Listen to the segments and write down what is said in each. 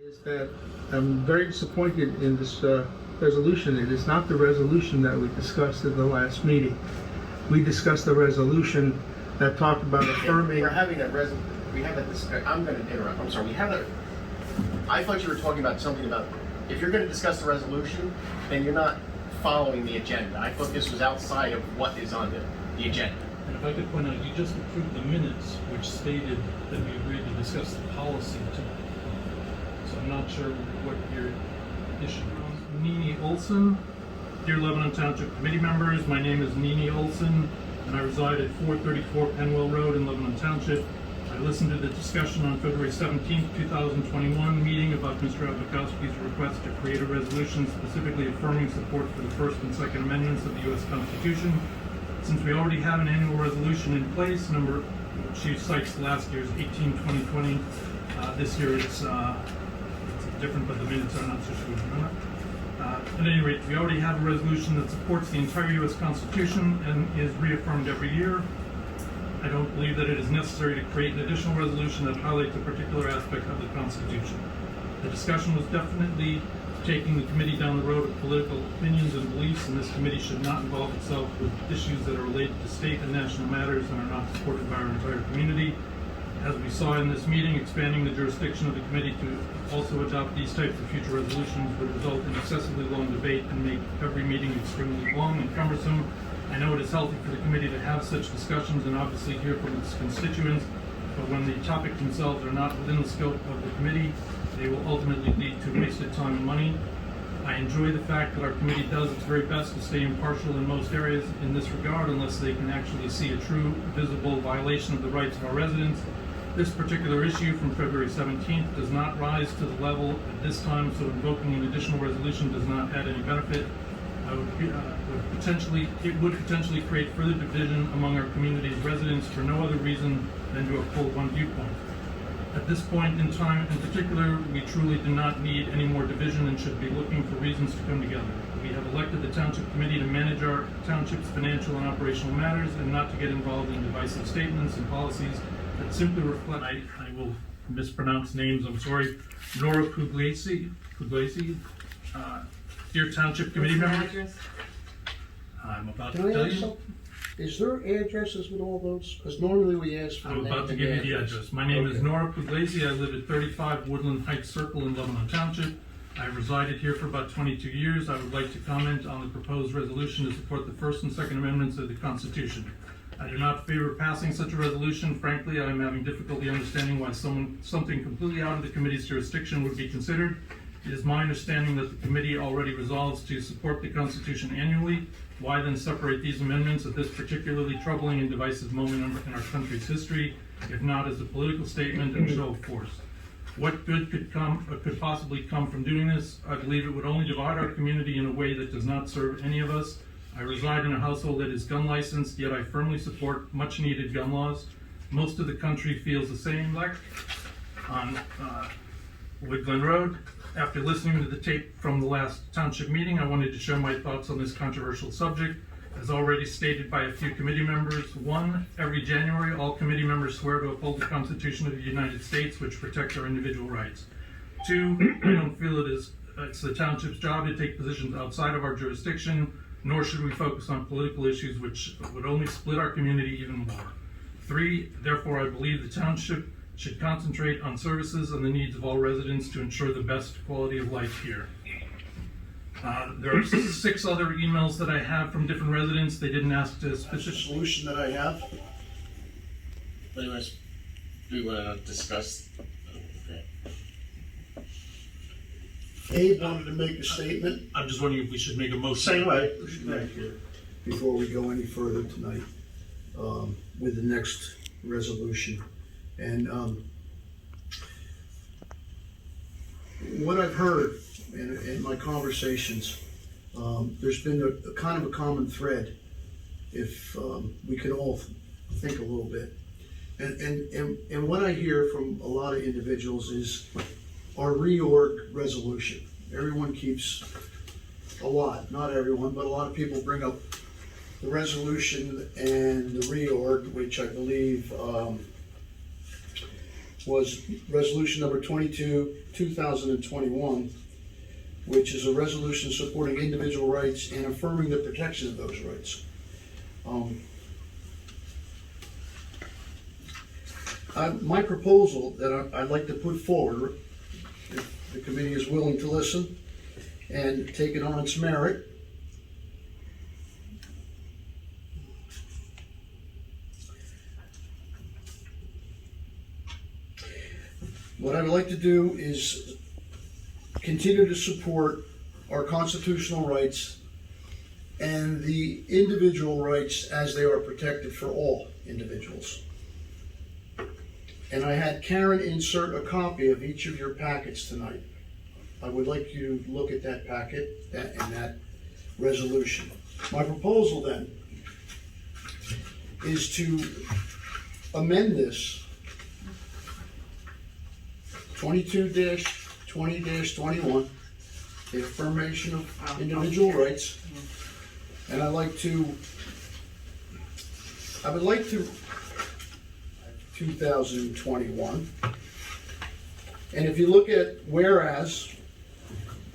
Is that I'm very disappointed in this resolution. It is not the resolution that we discussed in the last meeting. We discussed the resolution that talked about affirming. We're having we have a I'm going to interrupt. I'm sorry. I thought you were talking about something about, if you're going to discuss the resolution, then you're not following the agenda. I thought this was outside of what is on the agenda. And if I could point out, you just approved the minutes, which stated that we agreed to discuss the policy tonight. So I'm not sure what your issue is. Nini Olson, dear Lebanon Township committee members, my name is Nini Olson, and I reside at 434 Penwell Road in Lebanon Township. I listened to the discussion on February 17th, 2021 meeting about Mr. Abakowski's request to create a resolution specifically affirming support for the First and Second Amendments of the U.S. Constitution. Since we already have an annual resolution in place, she cites last year's 18-2020. This year it's different, but the minutes are not so sure. At any rate, we already have a resolution that supports the entire U.S. Constitution and is reaffirmed every year. I don't believe that it is necessary to create an additional resolution that highlights a particular aspect of the Constitution. The discussion was definitely taking the committee down the road of political opinions and beliefs, and this committee should not involve itself with issues that are related to state and national matters and are not supported by our entire community. As we saw in this meeting, expanding the jurisdiction of the committee to also adopt these types of future resolutions would result in excessively long debate and make every meeting extremely long and cumbersome. I know it is healthy for the committee to have such discussions and obviously hear from its constituents, but when the topics themselves are not within the scope of the committee, they will ultimately lead to wasted time and money. I enjoy the fact that our committee does its very best to stay impartial in most areas in this regard, unless they can actually see a true, visible violation of the rights of our residents. This particular issue from February 17th does not rise to the level at this time, so invoking an additional resolution does not add any benefit. It would potentially create further division among our community's residents for no other reason than to uphold one viewpoint. At this point in time, in particular, we truly do not need any more division and should be looking for reasons to come together. We have elected the Township Committee to manage our Township's financial and operational matters and not to get involved in divisive statements and policies that simply reflect, I will mispronounce names, I'm sorry, Nora Pugliese, dear Township Committee members. I'm about to tell you. Is there addresses with all those? Because normally we ask for I'm about to give you the address. My name is Nora Pugliese. I live at 35 Woodland Heights Circle in Lebanon Township. I resided here for about 22 years. I would like to comment on the proposed resolution to support the First and Second Amendments of the Constitution. I do not favor passing such a resolution. Frankly, I am having difficulty understanding why something completely out of the committee's jurisdiction would be considered. It is my understanding that the committee already resolves to support the Constitution annually. Why then separate these amendments at this particularly troubling and divisive moment in our country's history, if not as a political statement and show of force? What good could possibly come from doing this? I believe it would only divide our community in a way that does not serve any of us. I reside in a household that is gun licensed, yet I firmly support much needed gun laws. Most of the country feels the same. Like on Wood Glen Road, after listening to the tape from the last township meeting, I wanted to share my thoughts on this controversial subject. As already stated by a few committee members, 1, every January, all committee members swear to uphold the Constitution of the United States, which protects our individual rights. 2, I don't feel it's the township's job to take positions outside of our jurisdiction, nor should we focus on political issues which would only split our community even more. 3, therefore, I believe the township should concentrate on services and the needs of all residents to ensure the best quality of life here. There are 6 other emails that I have from different residents. They didn't ask to specific solution that I have. Anyways, do you want to discuss? Okay. Abe wanted to make a statement. I'm just wondering if we should make a motion. Same way. Before we go any further tonight, with the next resolution. And what I've heard in my conversations, there's been a kind of a common thread, if we could all think a little bit. And what I hear from a lot of individuals is our reorg resolution. Everyone keeps, a lot, not everyone, but a lot of people bring up the resolution and the reorg, which I believe was resolution number 22, 2021, which is a resolution supporting individual rights and affirming the protection of those rights. My proposal that I'd like to put forward, if the committee is willing to listen and take it on its merit, what I would like to do is continue to support our constitutional rights and the individual rights as they are protected for all individuals. And I had Karen insert a copy of each of your packets tonight. I would like you to look at that packet and that resolution. My proposal then is to amend this 22-20-21, the affirmation of individual rights. And I would like to 2021. And if you look at whereas,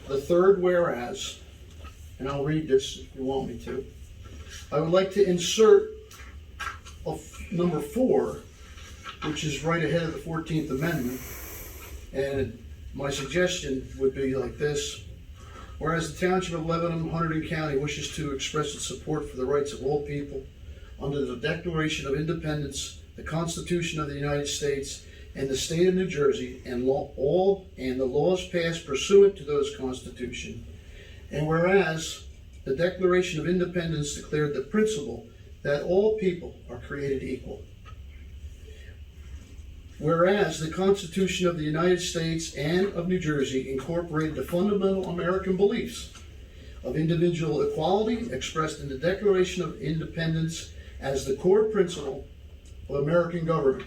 the third whereas, and I'll read this if you want me to, I would like to insert number 4, which is right ahead of the 14th Amendment. And my suggestion would be like this. Whereas the Township of Lebanon, Hunterdon County wishes to express its support for the rights of all people under the Declaration of Independence, the Constitution of the United States, and the State of New Jersey, and the laws passed pursuant to those Constitution. And whereas the Declaration of Independence declared the principle that all people are created equal. Whereas the Constitution of the United States and of New Jersey incorporated the fundamental American beliefs of individual equality expressed in the Declaration of Independence as the core principle of American government.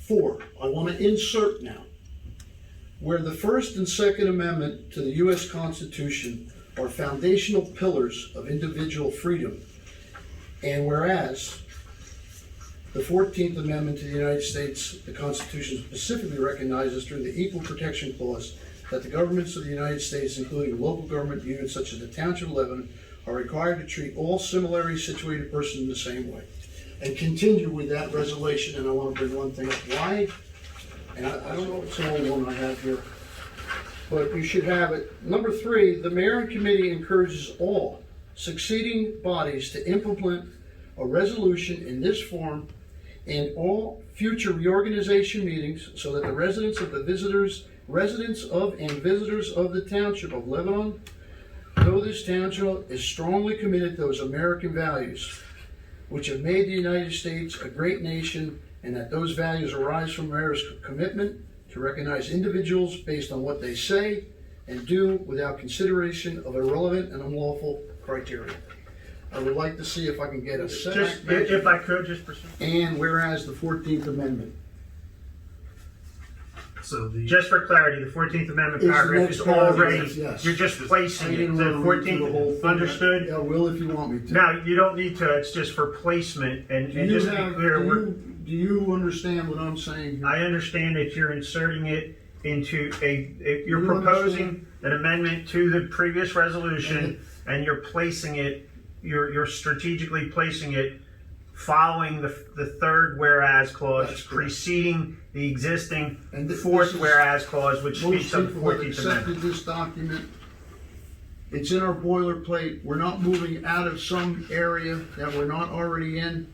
4, I want to insert now, where the First and Second Amendment to the U.S. Constitution are foundational pillars of individual freedom, and whereas the 14th Amendment to the United States, the Constitution specifically recognizes through the Equal Protection Clause that the governments of the United States, including local government units such as the Township of Lebanon, are required to treat all similarly situated persons in the same way. And continue with that resolution, and I want to bring one thing up. Why? And I don't know if it's the only one I have here, but you should have it. Number 3, the Marin Committee encourages all succeeding bodies to implement a resolution in this form in all future reorganization meetings so that the residents of and visitors of the Township of Lebanon know this township is strongly committed to those American values which have made the United States a great nation, and that those values arise from Marin's commitment to recognize individuals based on what they say and do without consideration of irrelevant and unlawful criteria. I would like to see if I can get a second. If I could, just proceed. And whereas the 14th Amendment. So just for clarity, the 14th Amendment Is the paragraph next is already, paragraph, yes. you're just placing I it. didn't The want to read through the whole 14th, thing. understood? I will if you want me to. No, you don't need to, it's just for placement, and just to be clear, do you understand what I'm saying here? I understand that you're inserting it into you're You proposing an amendment to the previous resolution, and you're placing it, you're strategically placing it following the third whereas clause, That's correct. preceding the existing And fourth this is- whereas clause, which Most speaks of the people have 14th accepted Amendment. this document. It's in our boilerplate. We're not moving out of some area that we're not already in.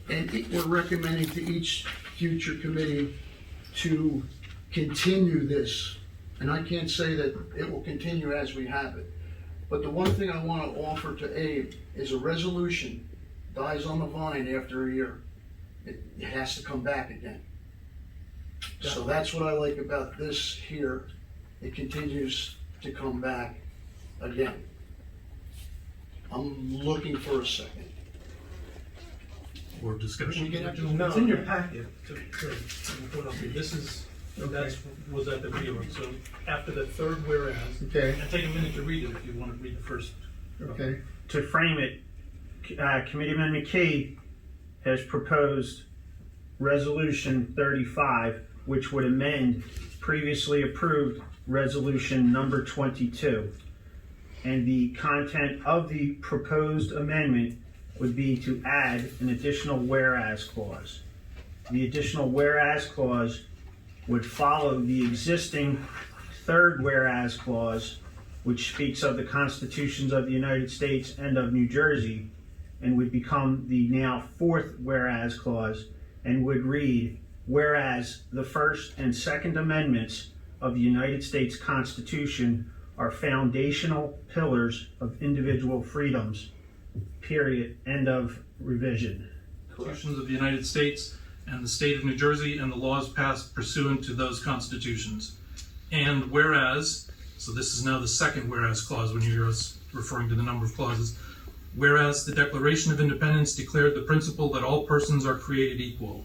And we're recommending to each future committee to continue this. And I can't say that it will continue as we have it. But the one thing I want to offer to Abe is a resolution dies on the vine after a year. It has to come back again. So that's what I like about this here. It continues to come back again. I'm looking for a second. Or discussion. No. It's in your packet. This is, was at the reorg, so after the third whereas. Okay. And take a minute to read it if you want to read the first. Okay. To frame it, Committee Amendment K has proposed Resolution 35, which would amend previously approved Resolution number 22. And the content of the proposed amendment would be to add an additional whereas clause. The additional whereas clause would follow the existing third whereas clause, which speaks of the constitutions of the United States and of New Jersey, and would become the now fourth whereas clause, and would read, whereas the First and Second Amendments of the United States Constitution are foundational pillars of individual freedoms, period, end of revision. Constitutions of the United States and the state of New Jersey and the laws passed pursuant to those constitutions. And whereas, so this is now the second whereas clause when you're referring to the number of clauses, whereas the Declaration of Independence declared the principle that all persons are created equal.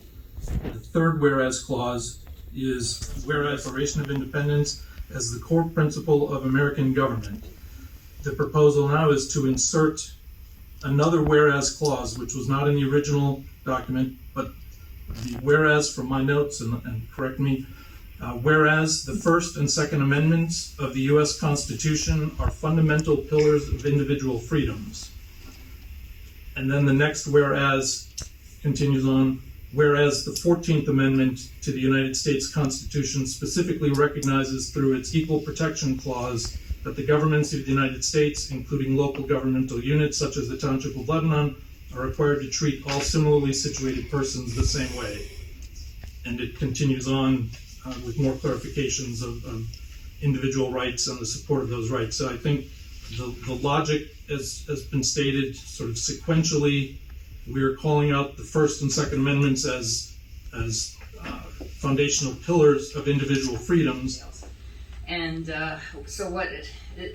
The third whereas clause is whereas the Declaration of Independence as the core principle of American government. The proposal now is to insert another whereas clause, which was not in the original document, but the whereas from my notes, and correct me, whereas the First and Second Amendments of the U.S. Constitution are fundamental pillars of individual freedoms. And then the next whereas continues on, whereas the 14th Amendment to the United States Constitution specifically recognizes through its Equal Protection Clause that the governments of the United States, including local governmental units such as the Township of Lebanon, are required to treat all similarly situated persons the same way. And it continues on with more clarifications of individual rights and the support of those rights. So I think the logic has been stated sort of sequentially. We are calling out the First and Second Amendments as foundational pillars of individual freedoms. And so what,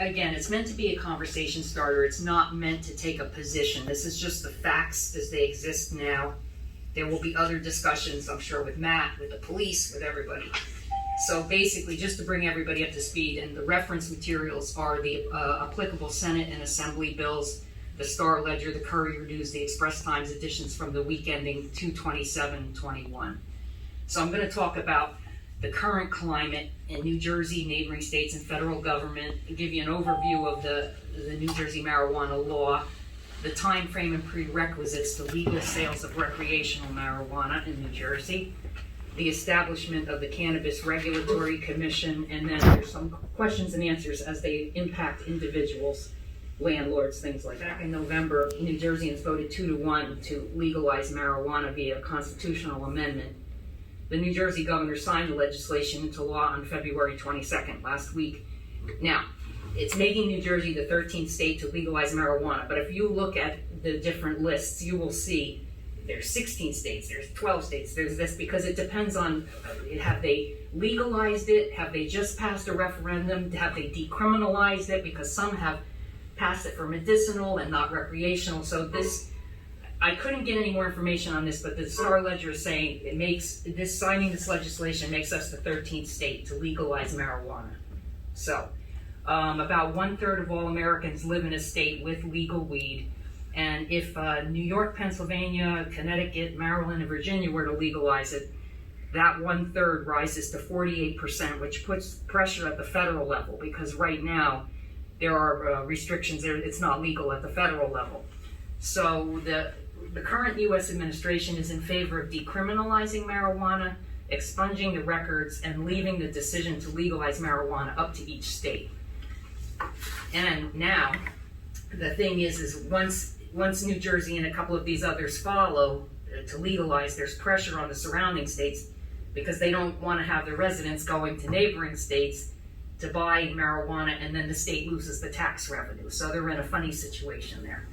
again, it's meant to be a conversation starter. It's not meant to take a position. This is just the facts as they exist now. There will be other discussions, I'm sure, with Matt, with the police, with everybody. So basically, just to bring everybody up to speed, and the reference materials are the applicable Senate and Assembly bills, the Star Ledger, the Courier News, the Express Times editions from the week ending 2/27/21. So I'm going to talk about the current climate in New Jersey, neighboring states, and federal government, and give you an overview of the New Jersey marijuana law, the time frame and prerequisites to legal sales of recreational marijuana in New Jersey, the establishment of the Cannabis Regulatory Commission, and then there's some questions and answers as they impact individuals, landlords, things like that. Back in November, New Jerseyans voted 2-1 to legalize marijuana via a constitutional amendment. The New Jersey governor signed the legislation into law on February 22nd, last week. Now, it's making New Jersey the 13th state to legalize marijuana, but if you look at the different lists, you will see there's 16 states, there's 12 states, there's this, because it depends on, have they legalized it, have they just passed a referendum, have they decriminalized it, because some have passed it for medicinal and not recreational. So this, I couldn't get any more information on this, but the Star Ledger is saying it makes this, signing this legislation makes us the 13th state to legalize marijuana. So about 1/3 of all Americans live in a state with legal weed, and if New York, Pennsylvania, Connecticut, Maryland, and Virginia were to legalize it, that 1/3 rises to 48%, which puts pressure at the federal level, because right now there are restrictions there. It's not legal at the federal level. So the current U.S. administration is in favor of decriminalizing marijuana, expunging the records, and leaving the decision to legalize marijuana up to each state. And now, the thing is once New Jersey and a couple of these others follow to legalize, there's pressure on the surrounding states because they don't want to have their residents going to neighboring states to buy marijuana, and then the state loses the tax revenue. So they're in a funny situation there.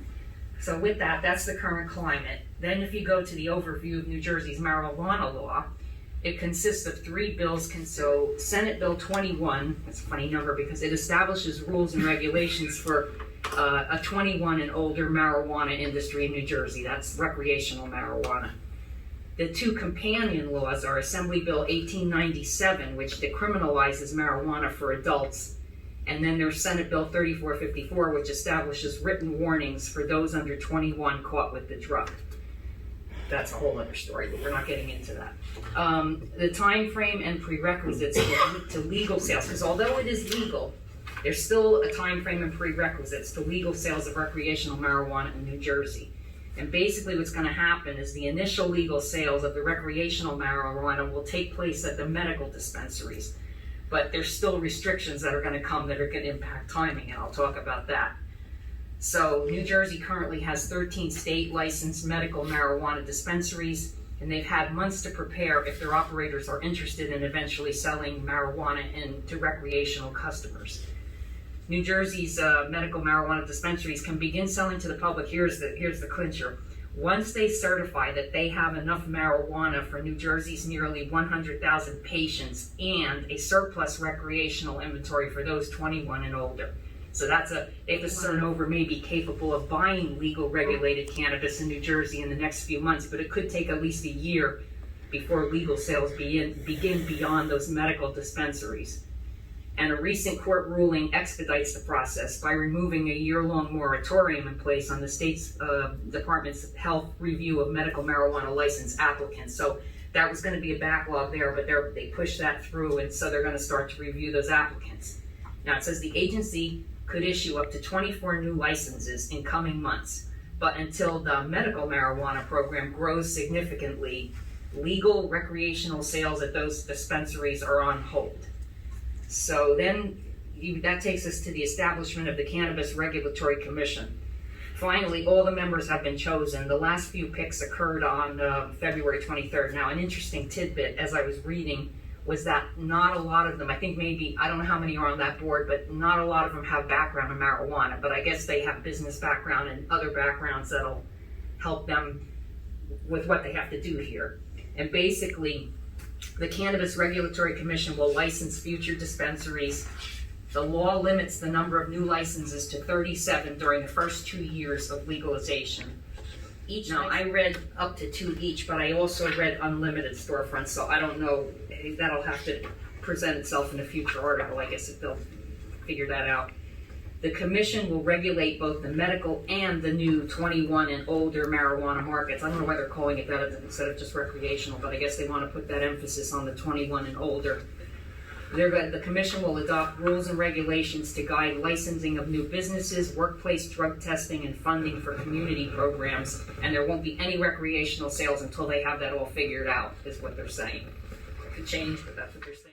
So with that, that's the current climate. Then if you go to the overview of New Jersey's marijuana law, it consists of 3 bills. So Senate Bill 21, that's a funny number because it establishes rules and regulations for a 21 and older marijuana industry in New Jersey. That's recreational marijuana. The 2 companion laws are Assembly Bill 1897, which decriminalizes marijuana for adults, and then there's Senate Bill 3454, which establishes written warnings for those under 21 caught with the drug. that's a whole other story, but we're not getting into that. The time frame and prerequisites to legal sales, because although it is legal, there's still a time frame and prerequisites to legal sales of recreational marijuana in New Jersey. And basically what's going to happen is the initial legal sales of the recreational marijuana will take place at the medical dispensaries. But there's still restrictions that are going to come that are going to impact timing, and I'll talk about that. So New Jersey currently has 13 state licensed medical marijuana dispensaries, and they've had months to prepare if their operators are interested in eventually selling marijuana to recreational customers. New Jersey's medical marijuana dispensaries can begin selling to the public. Here's the clincher. Once they certify that they have enough marijuana for New Jersey's nearly 100,000 patients and a surplus recreational inventory for those 21 and older. So they have to turn over may be capable of buying legal regulated cannabis in New Jersey in the next few months, but it could take at least a year before legal sales begin beyond those medical dispensaries. And a recent court ruling expedites the process by removing a year-long moratorium in place on the state's Department's health review of medical marijuana license applicants. So that was going to be a backlog there, but they pushed that through, and so they're going to start to review those applicants. Now it says the agency could issue up to 24 new licenses in coming months, but until the medical marijuana program grows significantly, legal recreational sales at those dispensaries are on hold. So then that takes us to the establishment of the Cannabis Regulatory Commission. Finally, all the members have been chosen. The last few picks occurred on February 23rd. Now, an interesting tidbit as I was reading was that not a lot of them, I think maybe, I don't know how many are on that board, but not a lot of them have background in marijuana, but I guess they have business background and other backgrounds that'll help them with what they have to do here. And basically, the Cannabis Regulatory Commission will license future dispensaries. The law limits the number of new licenses to 37 during the first 2 years of legalization. Now, I read up to 2 each, but I also read unlimited storefronts, so I don't know, that'll have to present itself in a future article, I guess, if they'll figure that out. The commission will regulate both the medical and the new 21 and older marijuana markets. I don't know why they're calling it that instead of just recreational, but I guess they want to put that emphasis on the 21 and older. The commission will adopt rules and regulations to guide licensing of new businesses, workplace drug testing, and funding for community programs, and there won't be any recreational sales until they have that all figured out, is what they're saying. It could change, but that's what they're saying.